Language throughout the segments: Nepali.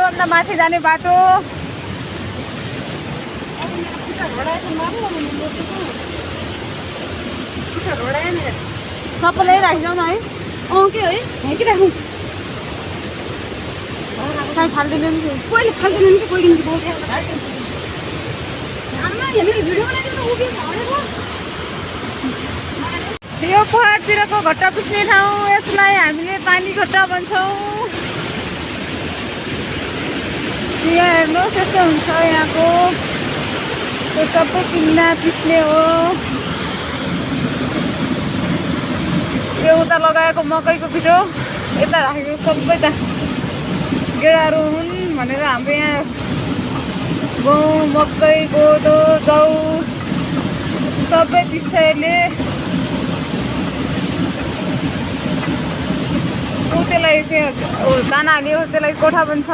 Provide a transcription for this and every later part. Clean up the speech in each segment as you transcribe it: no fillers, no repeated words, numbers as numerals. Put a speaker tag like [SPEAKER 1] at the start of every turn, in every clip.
[SPEAKER 1] सबैभन्दा माथि जाने बाटो। चप्पल राखिजाऊ न है।
[SPEAKER 2] के है राखौँ
[SPEAKER 1] कहीँ फालिदिनु नि
[SPEAKER 2] कहिले फाल्दैन नि कोही दिन बोल्छ भिडियो बनाइदिनु
[SPEAKER 1] यो पहाडतिरको घट्टा पुस्ने ठाउँ, यसलाई हामीले पानी घट्टा भन्छौँ। यहाँ हेर्नुहोस् यस्तो हुन्छ यहाँको, यो सबै पिन्ना पिस्ने हो। यो उता लगाएको मकैको पिठो यता राखेको सबै त गेडाहरू हुन् भनेर हाम्रो यहाँ गहुँ मकै कोदो जौ सबै पिस्छ यसले। त्यसलाई दाना हाल्यो त्यसलाई कोठा भन्छ।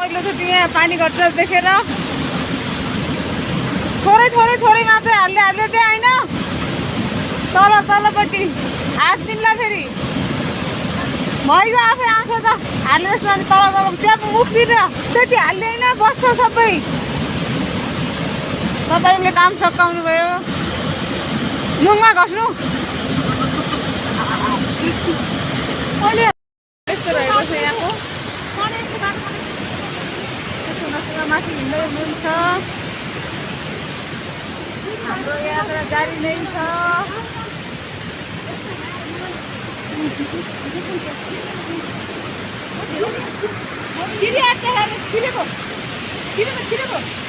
[SPEAKER 1] पहिलोचोटि यहाँ पानी घट्टा देखेर थोरै थोरै थोरै मात्रै हाल्दै त्यहाँ होइन तलपट्टि हात दिन्ला फेरि भइगयो आफै आउँछ त हाल्नुहोस् न। तल च्याप मुखतिर त्यति हाल्ने होइन बस्छ सबै। तपाईँले काम सकाउनु भयो। नुनमा घस्नु यस्तो रहेको छ यहाँको। माथि हिँड्दै हुनुहुन्छ। हाम्रो यात्रा जारी नै छ।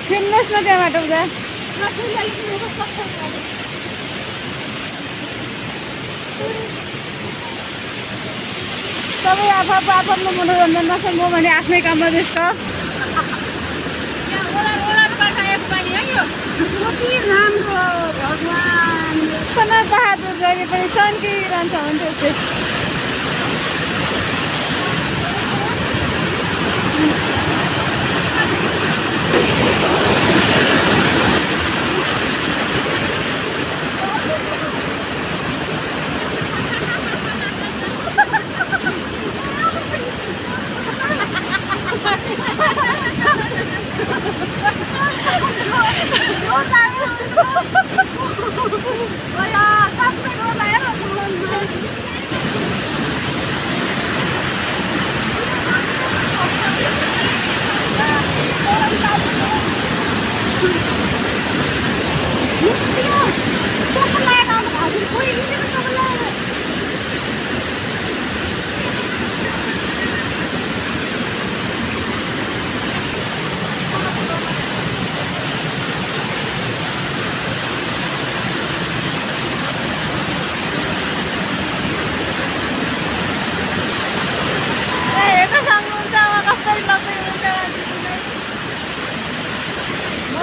[SPEAKER 1] छिर्नुहोस् न त्यहाँबाट उता। सबै आफ्नो मनोरञ्जनमा छ। म भने आफ्नै काममा व्यस्त। सना बहादुर जहिले पनि चन्किरहन्छ हुन्थ्यो चाहिँ।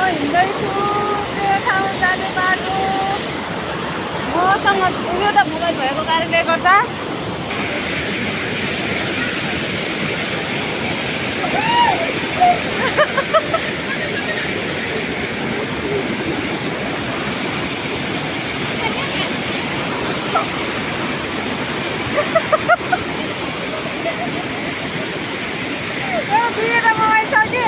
[SPEAKER 1] हिँड्दैछु त्यो ठाउँ जाने बाटो। मसँग एउटा मोबाइल भएको कारणले गर्दा दुईवटा मोबाइल छ कि